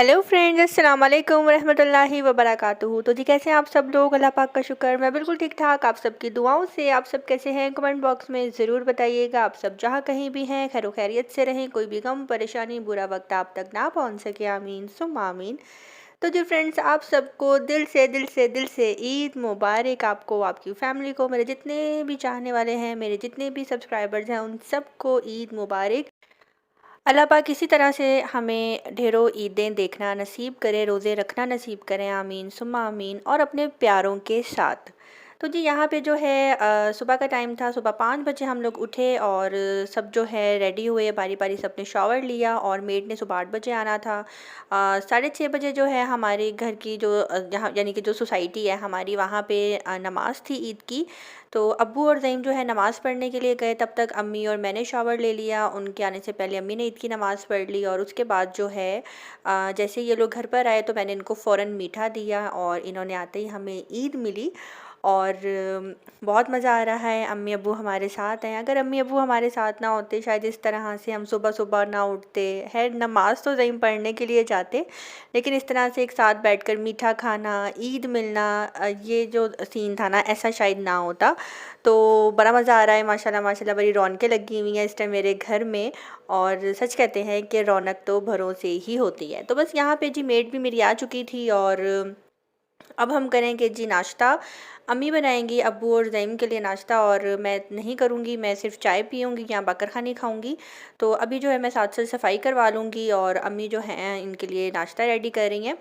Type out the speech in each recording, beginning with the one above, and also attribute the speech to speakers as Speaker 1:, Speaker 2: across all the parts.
Speaker 1: Hello friends, अस्सलाम वालेकुम रहमतुल्लाहि व बरकातुहू। तो जी कैसे हैं आप सब लोग? अल्लाह पाक का शुक्र, मैं बिल्कुल ठीक ठाक। आप सबकी दुआओं से आप सब कैसे हैं? कमेंट बॉक्स में ज़रूर बताइएगा। आप सब जहाँ कहीं भी हैं खैर खैरियत से रहें, कोई भी गम परेशानी बुरा वक्त आप तक ना पहुँच सके। आमीन सुम्मा आमीन। तो जी फ्रेंड्स, आप सबको दिल से ईद मुबारक। आपको, आपकी फ़ैमिली को, मेरे जितने भी चाहने वाले हैं, मेरे जितने भी सब्सक्राइबर्स हैं, उन सबको ईद मुबारक। अल्लाह पाक इसी तरह से हमें ढेरों ईदें देखना नसीब करे, रोज़े रखना नसीब करें। आमीन सुम्मा आमीन। और अपने प्यारों के साथ। तो जी यहाँ पे जो है सुबह का टाइम था। सुबह 5 बजे हम लोग उठे और सब जो है रेडी हुए, बारी बारी सबने शॉवर लिया और मेड ने सुबह 8 बजे आना था। 6:30 बजे जो है हमारे घर की जो जहाँ यानी कि जो सोसाइटी है हमारी, वहाँ पे नमाज़ थी ईद की। तो अब्बू और ज़ईम जो है नमाज़ पढ़ने के लिए गए, तब तक अम्मी और मैंने शॉवर ले लिया। उनके आने से पहले अम्मी ने ईद की नमाज़ पढ़ ली और उसके बाद जो है जैसे ये लोग घर पर आए तो मैंने इनको फ़ौरन मीठा दिया और इन्होंने आते ही हमें ईद मिली। और बहुत मज़ा आ रहा है। अम्मी अब्बू हमारे साथ हैं। अगर अम्मी अब्बू हमारे साथ ना होते शायद इस तरह से हम सुबह सुबह ना उठते। है नमाज़ तो ज़ईम पढ़ने के लिए जाते, लेकिन इस तरह से एक साथ बैठकर मीठा खाना, ईद मिलना, ये जो सीन था ना, ऐसा शायद ना होता। तो बड़ा मज़ा आ रहा है माशाल्लाह माशाल्लाह। बड़ी रौनकें लगी हुई हैं इस टाइम मेरे घर में। और सच कहते हैं कि रौनक तो घरों से ही होती है। तो बस यहाँ पे जी मेड भी मेरी आ चुकी थी और अब हम करेंगे जी नाश्ता। अम्मी बनाएंगी अब्बू और ज़ईम के लिए नाश्ता और मैं नहीं करूँगी, मैं सिर्फ़ चाय पीऊँगी या बकरखानी खाऊँगी। तो अभी जो है मैं साथ साथ सफाई करवा लूँगी और अम्मी जो हैं इनके लिए नाश्ता रेडी कर रही हैं।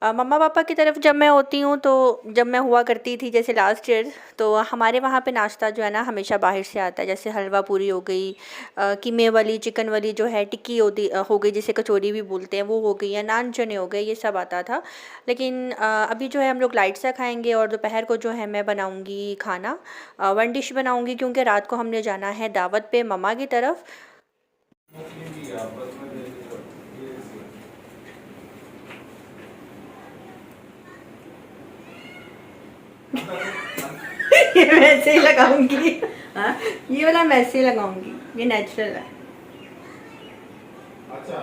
Speaker 1: मम्मा पापा की तरफ जब मैं होती हूँ तो जब मैं हुआ करती थी जैसे लास्ट ईयर, तो हमारे वहाँ पे नाश्ता जो है ना हमेशा बाहर से आता है। जैसे हलवा पूरी हो गई, कीमे वाली, चिकन वाली जो है टिक्की होती हो गई, जिसे कचौरी भी बोलते हैं, वो हो गई, या नान चने हो गए, ये सब आता था। लेकिन अभी जो है हम लोग लाइट सा खाएंगे और दोपहर को जो है मैं बनाऊँगी खाना। वन डिश बनाऊँगी क्योंकि रात को हमने जाना है दावत पे मम्मा की तरफ। ये वैसे ही लगाऊंगी।
Speaker 2: हाँ?
Speaker 1: ये वाला वैसे ही लगाऊंगी, ये नेचुरल है।
Speaker 3: अच्छा,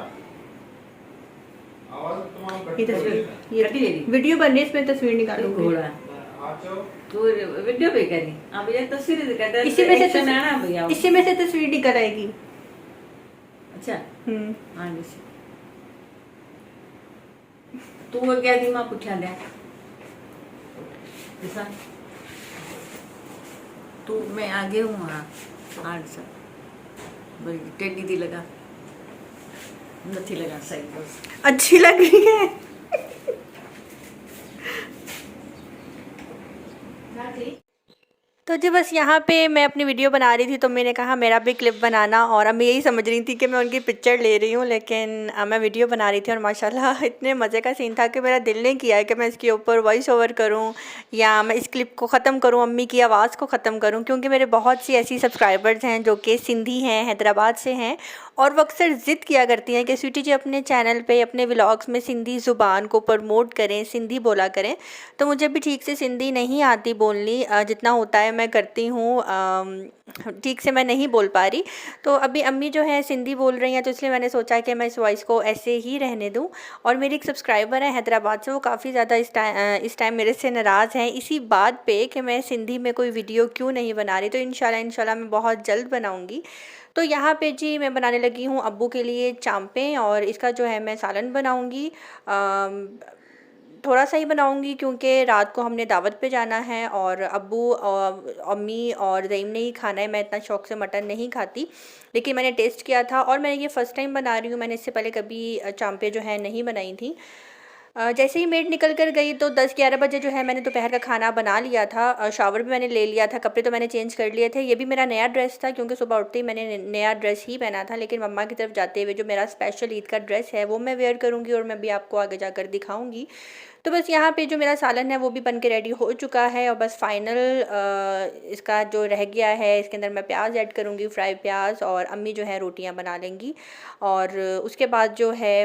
Speaker 3: आवाज तुम्हारा
Speaker 1: ये
Speaker 3: कट
Speaker 1: तस्वीर,
Speaker 3: गई।
Speaker 1: ये
Speaker 2: कटी गई।
Speaker 1: वीडियो बनने इसमें तस्वीर
Speaker 2: तू
Speaker 1: निकालूंगी।
Speaker 2: घोड़ा
Speaker 3: आप जाओ।
Speaker 2: तू वीडियो पे करी। हाँ भैया तस्वीर दिखाता है।
Speaker 1: इसी में से
Speaker 2: एक्शन है ना भैया।
Speaker 1: इसी में से तस्वीर निकल आएगी।
Speaker 2: अच्छा
Speaker 1: हम्म।
Speaker 2: हाँ जैसे तू वो क्या दी माँ पूछा दे ऐसा तू मैं आगे हूँ। हाँ हाँ ऐसा बड़ी टेढ़ी दी लगा नहीं लगा सही बस।
Speaker 1: अच्छी लग रही है। तो जी बस यहाँ पे मैं अपनी वीडियो बना रही थी तो मैंने कहा मेरा भी क्लिप बनाना, और अब मैं यही समझ रही थी कि मैं उनकी पिक्चर ले रही हूँ, लेकिन मैं वीडियो बना रही थी और माशाल्लाह इतने मज़े का सीन था कि मेरा दिल नहीं किया कि मैं इसके ऊपर वॉइस ओवर करूँ या मैं इस क्लिप को ख़त्म करूँ, अम्मी की आवाज़ को ख़त्म करूँ, क्योंकि मेरे बहुत सी ऐसी सब्सक्राइबर्स हैं जो कि सिंधी हैं, हैदराबाद से हैं, और वो अक्सर ज़िद किया करती हैं कि स्वीटी जी अपने चैनल पे अपने व्लॉग्स में सिंधी ज़ुबान को प्रमोट करें, सिंधी बोला करें। तो मुझे भी ठीक से सिंधी नहीं आती बोलनी, जितना होता है मैं करती हूँ, ठीक से मैं नहीं बोल पा रही। तो अभी अम्मी जो है सिंधी बोल रही हैं, तो इसलिए मैंने सोचा कि मैं इस वॉइस को ऐसे ही रहने दूँ। और मेरी एक सब्सक्राइबर है हैदराबाद से, वो काफ़ी ज़्यादा इस टाइम मेरे से नाराज़ हैं इसी बात पे कि मैं सिंधी में कोई वीडियो क्यों नहीं बना रही। तो इंशाल्लाह मैं बहुत जल्द बनाऊँगी। तो यहाँ पे जी मैं बनाने लगी हूँ अब्बू के लिए चांपें, और इसका जो है मैं सालन बनाऊँगी। थोड़ा सा ही बनाऊँगी क्योंकि रात को हमने दावत पे जाना है और अब्बू अम्मी और ज़ईम ने ही खाना है। मैं इतना शौक़ से मटन नहीं खाती, लेकिन मैंने टेस्ट किया था और मैं ये फ़र्स्ट टाइम बना रही हूँ। मैंने इससे पहले कभी चांपे जो है नहीं बनाई थी। जैसे ही मेड निकल कर गई तो 10-11 बजे जो है मैंने दोपहर का खाना बना लिया था। शावर भी मैंने ले लिया था, कपड़े तो मैंने चेंज कर लिए थे। ये भी मेरा नया ड्रेस था क्योंकि सुबह उठते ही मैंने नया ड्रेस ही पहना था, लेकिन मम्मा की तरफ जाते हुए जो मेरा स्पेशल ईद का ड्रेस है वो मैं वेयर करूँगी और मैं भी आपको आगे जाकर दिखाऊँगी। तो बस यहाँ पे जो मेरा सालन है वो भी बन के रेडी हो चुका है और बस फाइनल इसका जो रह गया है, इसके अंदर मैं प्याज ऐड करूँगी, फ्राई प्याज, और अम्मी जो है रोटियाँ बना लेंगी। और उसके बाद जो है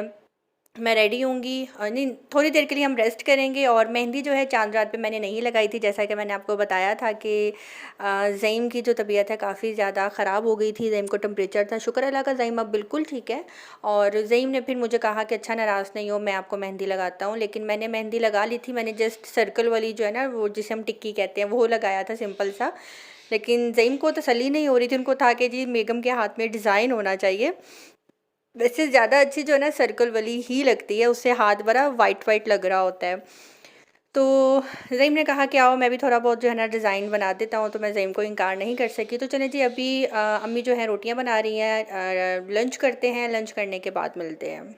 Speaker 1: मैं रेडी होंगी, नहीं थोड़ी देर के लिए हम रेस्ट करेंगे। और मेहंदी जो है चांद रात पे मैंने नहीं लगाई थी, जैसा कि मैंने आपको बताया था कि ज़ईम की जो तबीयत है काफ़ी ज़्यादा ख़राब हो गई थी। ज़ईम को टेम्परेचर था, शुक्र अल्लाह का ज़ईम अब बिल्कुल ठीक है। और ज़ईम ने फिर मुझे कहा कि अच्छा नाराज़ नहीं हो, मैं आपको मेहंदी लगाता हूँ। लेकिन मैंने मेहंदी लगा ली थी, मैंने जस्ट सर्कल वाली जो है ना, वो जिसे हम टिक्की कहते हैं, वो लगाया था सिंपल सा। लेकिन ज़ईम को तसल्ली नहीं हो रही थी, उनको था कि जी बेगम के हाथ में डिज़ाइन होना चाहिए। वैसे ज़्यादा अच्छी जो है ना सर्कल वाली ही लगती है, उससे हाथ बड़ा वाइट वाइट लग रहा होता है। तो ज़ईम ने कहा कि आओ मैं भी थोड़ा बहुत जो है ना डिज़ाइन बना देता हूँ, तो मैं ज़ईम को इनकार नहीं कर सकी। तो चलें जी, अभी अम्मी जो है रोटियां बना रही हैं, लंच करते हैं, लंच करने के बाद मिलते हैं।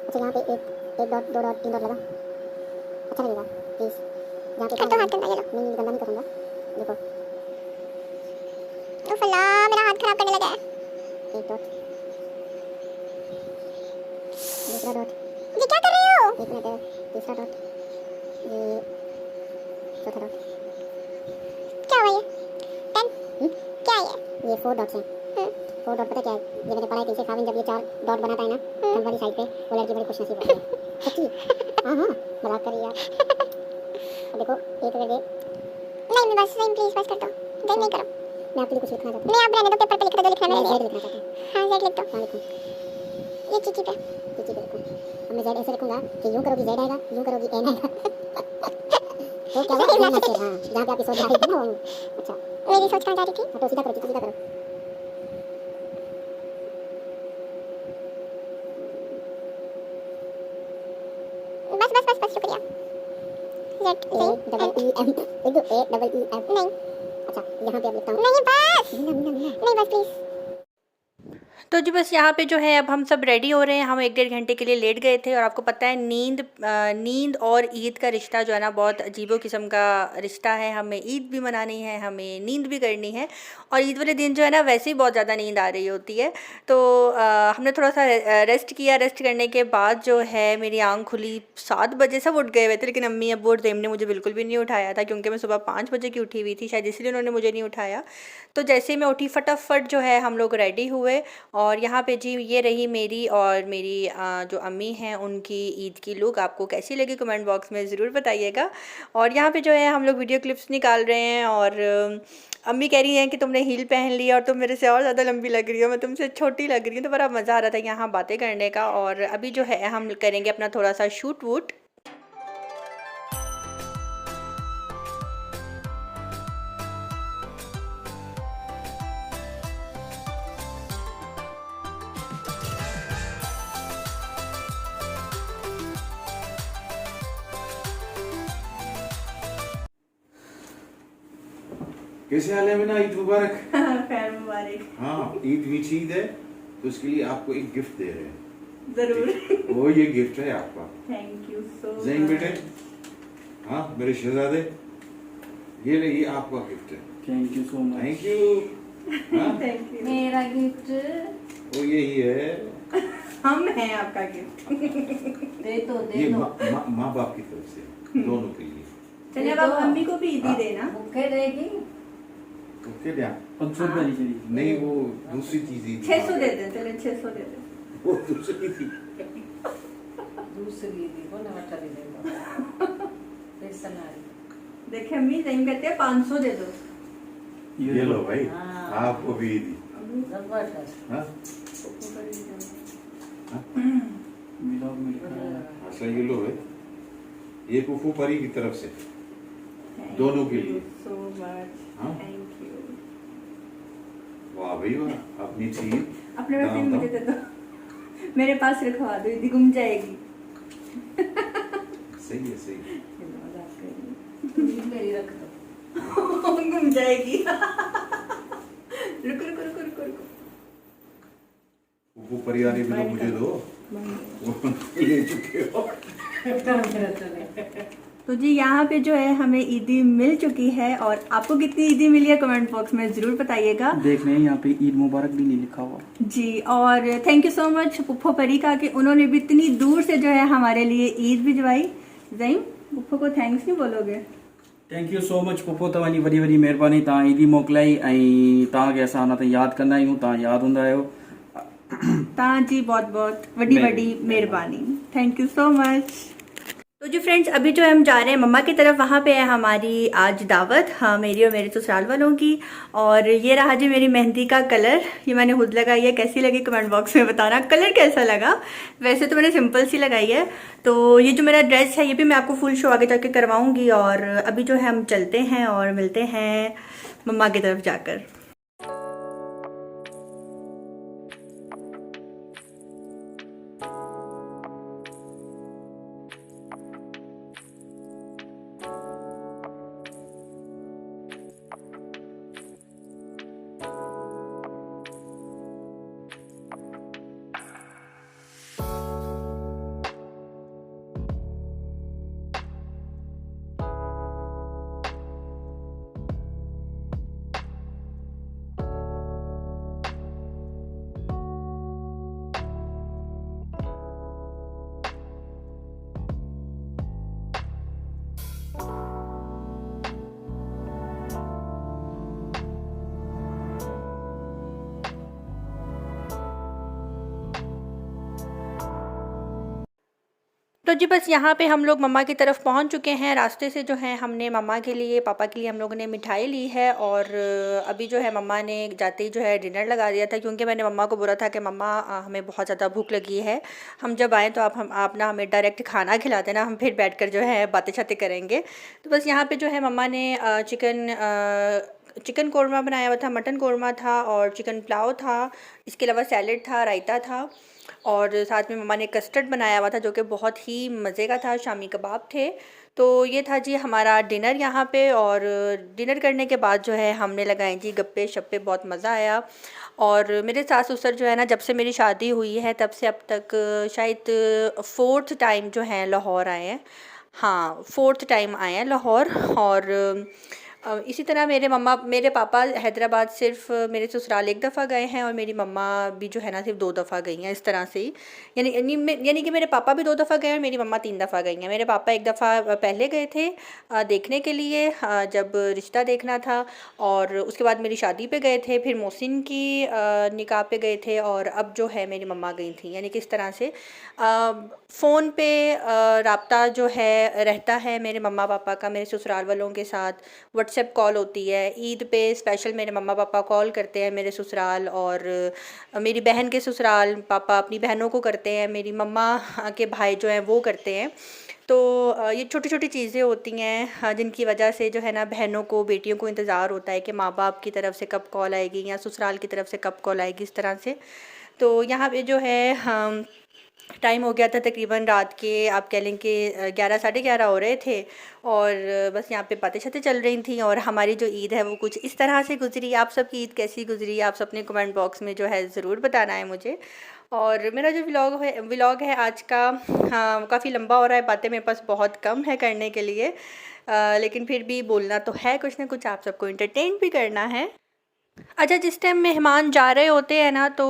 Speaker 3: अच्छा यहाँ पे एक डॉट, दो डॉट, तीन डॉट लगा, अच्छा लगेगा प्लीज। जहाँ पे कर दो हाथ गंदा, ये लो। नहीं गंदा नहीं करूँगा, देखो। उफ अल्लाह, मेरा हाथ खराब करने लगा है। एक डॉट, दूसरा डॉट, ये क्या कर रहे हो? एक मिनट, तीसरा डॉट, ये चौथा डॉट। क्या हुआ ये? 10 क्या है ये? 4 डॉट्स हैं। 4 डॉट पता क्या है? ये मैंने पढ़ा है कि इसे खाविन जब ये 4 डॉट बनाता है ना फ्रंट वाली साइड पे, वो लड़की बड़ी खुशनसीब होती है। सच्ची? हाँ मजाक कर रही है आप। अब देखो एक अगर ये नहीं, मैं बस नहीं, प्लीज बस कर दो, देख नहीं करो। मैं आपके लिए कुछ लिखना चाहता हूँ। नहीं आप रहने दो, पेपर पे लिख दो, लिखना है मेरे लिए। लिखना चाहता हूँ। हाँ जेड लिख दो। हाँ लिखो, ये चीची पे लिखो। अब मैं जेड ऐसे लिखूंगा कि यूं करोगी जेड आएगा, यूं करोगी एन आएगा। तो क्या हुआ? हाँ जहाँ पे आपकी सोच जा रही थी ना वो। अच्छा मेरी सोच कहाँ जा रही थी? तो सीधा करो, सीधा करो। बस बस बस बस शुक्रिया। जेड डबल ई एम, लिख दो ए डबल ई एम। नहीं अच्छा यहाँ पे अब लिखता हूँ। नहीं बस नहीं बस प्लीज।
Speaker 1: तो जी बस यहाँ पे जो है अब हम सब रेडी हो रहे हैं। हम 1-1.5 घंटे के लिए लेट गए थे। और आपको पता है नींद और ईद का रिश्ता जो है ना बहुत अजीबो किस्म का रिश्ता है। हमें ईद भी मनानी है, हमें नींद भी करनी है। और ईद वाले दिन जो है ना वैसे ही बहुत ज़्यादा नींद आ रही होती है। तो हमने थोड़ा सा रेस्ट किया। रेस्ट करने के बाद जो है मेरी आँख खुली, 7 बजे सब उठ गए हुए थे, लेकिन अम्मी अब्बू और ज़ईम ने मुझे बिल्कुल भी नहीं उठाया था, क्योंकि मैं सुबह 5 बजे की उठी हुई थी, शायद इसलिए उन्होंने मुझे नहीं उठाया। तो जैसे ही मैं उठी फटाफट जो है हम लोग रेडी हुए। और यहाँ पे जी ये रही मेरी और मेरी जो अम्मी हैं उनकी ईद की लुक। आपको कैसी लगी कमेंट बॉक्स में ज़रूर बताइएगा। और यहाँ पे जो है हम लोग वीडियो क्लिप्स निकाल रहे हैं। और अम्मी कह रही हैं कि तुमने हील पहन ली और तुम मेरे से और ज़्यादा लंबी लग रही हो, मैं तुमसे छोटी लग रही हूँ। तो बड़ा मज़ा आ रहा था यहाँ बातें करने का। और अभी जो है हम करेंगे अपना थोड़ा सा शूट वूट।
Speaker 4: कैसे हाल है मीना? ईद मुबारक।
Speaker 1: खैर मुबारक।
Speaker 4: हाँ ईद मीठी ईद है, तो इसके लिए आपको एक गिफ्ट दे रहे हैं।
Speaker 1: ज़रूर।
Speaker 4: वो ये गिफ्ट है आपका।
Speaker 1: Thank you so much.
Speaker 4: Zaeem बेटे, हाँ मेरे शहजादे, ये ले, ये आपका गिफ्ट है।
Speaker 5: Thank you so much.
Speaker 4: Thank you. हाँ
Speaker 1: थैंक यू।
Speaker 2: मेरा गिफ्ट
Speaker 4: वो यही है,
Speaker 1: हम हैं आपका गिफ्ट।
Speaker 2: दे तो दे
Speaker 4: ये
Speaker 2: दो।
Speaker 4: माँ बाप की तरफ से दोनों के लिए।
Speaker 1: चलिए अब अम्मी को भी ईदी देना।
Speaker 2: भूखे देगी।
Speaker 4: ओके क्या?
Speaker 5: 500 रुपये नहीं चाहिए।
Speaker 4: नहीं वो दूसरी चीज ही
Speaker 1: 600 दे दें, चले 600 दे दें।
Speaker 4: वो दूसरी थी।
Speaker 2: दूसरी दी वो ना चली देगा। पैसा ना
Speaker 1: देखिए अम्मी ज़ईम कहते हैं 500 दे दो।
Speaker 4: ये लो भाई,
Speaker 2: हाँ।
Speaker 4: आपको भी दी।
Speaker 2: जबरदस्त।
Speaker 4: हाँ
Speaker 5: मिलाओ में लिखा है।
Speaker 4: अच्छा ये लो भाई, ये फूफू परी की तरफ से दोनों के लिए।
Speaker 1: सो मच,
Speaker 4: हाँ?
Speaker 1: Thank you.
Speaker 4: वाह भाई वाह, अपनी चीज
Speaker 1: अपने पास ही मुझे दे दो, मेरे पास रखवा दो, यदि गुम जाएगी।
Speaker 4: सही है सही है।
Speaker 2: मेरी रख दो।
Speaker 1: गुम जाएगी। रुको रुको रुको रुको रुको।
Speaker 4: फूफू परी वाली भी तो मुझे दो। वो ले चुके हो।
Speaker 1: तो जी यहाँ पे जो है हमें ईदी मिल चुकी है, और आपको कितनी ईदी मिली है कमेंट बॉक्स में ज़रूर बताइएगा।
Speaker 5: देख रहे हैं यहाँ पे ईद मुबारक भी नहीं लिखा हुआ।
Speaker 1: जी, और थैंक यू सो मच पुप्पो परी का कि उन्होंने भी इतनी दूर से जो है हमारे लिए ईद भिजवाई। ज़ईम, पुप्पो को थैंक्स नहीं बोलोगे?
Speaker 5: थैंक यू सो मच पुप्पो, तव्हांजी वॾी वॾी महिरबानी। तव्हां ईदी मोकिलाई ऐं तव्हांखे असां अञा ताईं यादि कंदा आहियूं, तव्हां यादि हूंदा आहियो।
Speaker 1: तव्हां जी बहुत बहुत वॾी वॾी महिरबानी, थैंक यू सो मच। तो जी फ्रेंड्स, अभी जो है हम जा रहे हैं मम्मा की तरफ। वहाँ पे है हमारी आज दावत, हाँ, मेरी और मेरे ससुराल वालों की। और ये रहा जी मेरी मेहंदी का कलर, ये मैंने खुद लगाई है। कैसी लगी कमेंट बॉक्स में बताना, कलर कैसा लगा। वैसे तो मैंने सिंपल सी लगाई है। तो ये जो मेरा ड्रेस है ये भी मैं आपको फुल शो आगे जाके करवाऊँगी। और अभी जो है हम चलते हैं और मिलते हैं मम्मा की तरफ जाकर। तो जी बस यहाँ पे हम लोग मम्मा की तरफ पहुँच चुके हैं। रास्ते से जो है हमने मम्मा के लिए, पापा के लिए हम लोगों ने मिठाई ली है। और अभी जो है मम्मा ने जाते ही जो है डिनर लगा दिया था, क्योंकि मैंने मम्मा को बोला था कि मम्मा हमें बहुत ज़्यादा भूख लगी है, हम जब आएँ तो आप ना हमें डायरेक्ट खाना खिला देना, हम फिर बैठकर जो है बातें शातें करेंगे। तो बस यहाँ पर जो है मम्मा ने चिकन कौरमा बनाया हुआ था, मटन कौरमा था और चिकन पुलाव था। इसके अलावा सैलेड था, रायता था, और साथ में मम्मा ने कस्टर्ड बनाया हुआ था जो कि बहुत ही मज़े का था। शामी कबाब थे। तो ये था जी हमारा डिनर यहाँ पे। और डिनर करने के बाद जो है हमने लगाए जी गप्पे शप्पे, बहुत मज़ा आया। और मेरे सास ससुर जो है ना, जब से मेरी शादी हुई है तब से अब तक शायद 4th टाइम जो है लाहौर आए हैं। हाँ, 4th टाइम आए हैं लाहौर। और इसी तरह मेरे पापा हैदराबाद सिर्फ मेरे ससुराल एक दफ़ा गए हैं, और मेरी मम्मा भी जो है ना सिर्फ 2 दफ़ा गई हैं। इस तरह से ही यानी कि मेरे पापा भी 2 दफ़ा गए और मेरी मम्मा 3 दफ़ा गई हैं। मेरे पापा एक दफ़ा पहले गए थे देखने के लिए, जब रिश्ता देखना था, और उसके बाद मेरी शादी पे गए थे, फिर मोहसिन की निकाह पे गए थे, और अब जो है मेरी मम्मा गई थी। यानी कि इस तरह से फ़ोन पे राब्ता जो है रहता है मेरे मम्मा पापा का मेरे ससुराल वालों के साथ। व्हाट्सएप कॉल होती है। ईद पे स्पेशल मेरे मम्मा पापा कॉल करते हैं मेरे ससुराल, और मेरी बहन के ससुराल पापा अपनी बहनों को करते हैं, मेरी मम्मा के भाई जो हैं वो करते हैं। तो ये छोटी छोटी चीज़ें होती हैं जिनकी वजह से जो है ना बहनों को, बेटियों को इंतज़ार होता है कि माँ बाप की तरफ से कब कॉल आएगी या ससुराल की तरफ से कब कॉल आएगी, इस तरह से। तो यहाँ पे जो है टाइम हो गया था तकरीबन रात के, आप कह लें कि 11 साढ़े 11 हो रहे थे, और बस यहाँ पे बातें शातें चल रही थी। और हमारी जो ईद है वो कुछ इस तरह से गुजरी। आप सबकी ईद कैसी गुजरी, आप सब अपने कमेंट बॉक्स में जो है ज़रूर बताना है मुझे। और मेरा जो व्लॉग है आज का काफ़ी लंबा हो रहा है, बातें मेरे पास बहुत कम है करने के लिए, लेकिन फिर भी बोलना तो है कुछ ना कुछ, आप सबको इंटरटेन भी करना है। अच्छा, जिस टाइम मेहमान जा रहे होते हैं ना, तो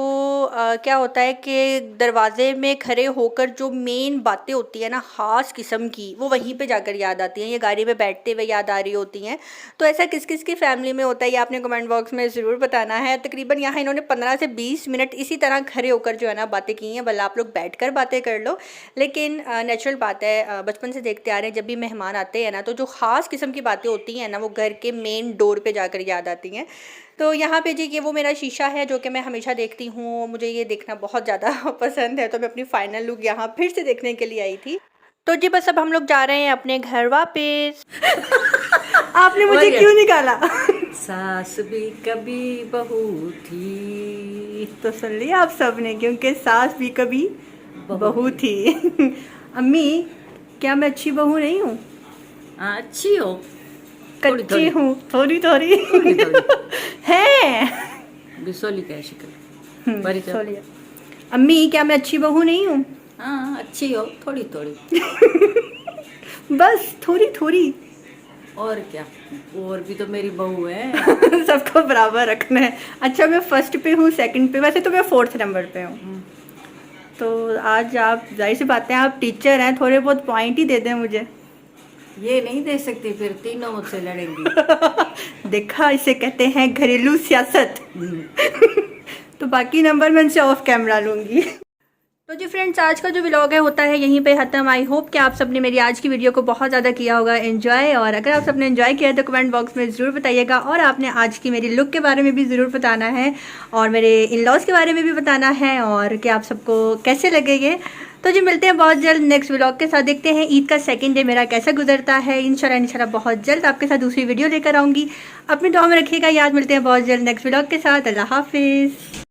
Speaker 1: क्या होता है कि दरवाज़े में खड़े होकर जो मेन बातें होती है ना ख़ास किस्म की, वो वहीं पे जाकर याद आती हैं, ये गाड़ी में बैठते हुए याद आ रही होती हैं। तो ऐसा किस किस की फ़ैमिली में होता है, ये आपने कमेंट बॉक्स में ज़रूर बताना है। तकरीबन यहाँ इन्होंने 15 से 20 मिनट इसी तरह खड़े होकर जो है ना बातें की हैं। भला आप लोग बैठ कर बातें कर लो, लेकिन नेचुरल बात है, बचपन से देखते आ रहे हैं, जब भी मेहमान आते हैं ना तो जो ख़ास किस्म की बातें होती हैं ना वो घर के मेन डोर पर जाकर याद आती हैं। तो यहाँ पे जी ये वो मेरा शीशा है जो कि मैं हमेशा देखती हूँ, मुझे ये देखना बहुत ज़्यादा पसंद है, तो मैं अपनी फ़ाइनल लुक यहाँ फिर से देखने के लिए आई थी। तो जी बस अब हम लोग जा रहे हैं अपने घर वापस। आपने मुझे क्यों निकाला?
Speaker 2: सास भी कभी बहू थी।
Speaker 1: तो सुन लिया आप सब ने, क्योंकि सास भी कभी बहू थी। अम्मी, क्या मैं अच्छी बहू नहीं हूँ?
Speaker 2: अच्छी हो,
Speaker 1: कच्ची हूँ, थोड़ी थोड़ी है।
Speaker 2: बिसोली का शिकल
Speaker 1: सोलिया। अम्मी क्या मैं अच्छी बहू नहीं हूँ?
Speaker 2: हाँ अच्छी हो, थोड़ी थोड़ी।
Speaker 1: बस थोड़ी थोड़ी।
Speaker 2: और क्या, और भी तो मेरी बहू है।
Speaker 1: सबको बराबर रखना है। अच्छा मैं फर्स्ट पे हूँ, सेकंड पे, वैसे तो मैं 4th नंबर पे हूँ। तो आज आप, जाहिर सी बात है आप टीचर हैं, थोड़े बहुत पॉइंट ही दे दें मुझे।
Speaker 2: ये नहीं दे सकती, फिर तीनों मुझसे लड़ेंगी।
Speaker 1: देखा, इसे कहते हैं घरेलू सियासत। तो बाकी नंबर मैं उनसे ऑफ कैमरा लूँगी। तो जी फ्रेंड्स, आज का जो व्लॉग है होता है यहीं पे ख़त्म। आई होप कि आप सबने मेरी आज की वीडियो को बहुत ज़्यादा किया होगा एंजॉय, और अगर आप सबने एंजॉय किया है तो कमेंट बॉक्स में ज़रूर बताइएगा, और आपने आज की मेरी लुक के बारे में भी ज़रूर बताना है, और मेरे इन लॉज के बारे में भी बताना है, और कि आप सबको कैसे लगे ये। तो जी मिलते हैं बहुत जल्द नेक्स्ट व्लॉग के साथ। देखते हैं ईद का सेकंड डे मेरा कैसा गुजरता है। इंशाल्लाह बहुत जल्द आपके साथ दूसरी वीडियो लेकर आऊँगी। अपनी दुआ में रखिएगा याद। मिलते हैं बहुत जल्द नेक्स्ट व्लॉग के साथ। अल्लाह हाफिज़।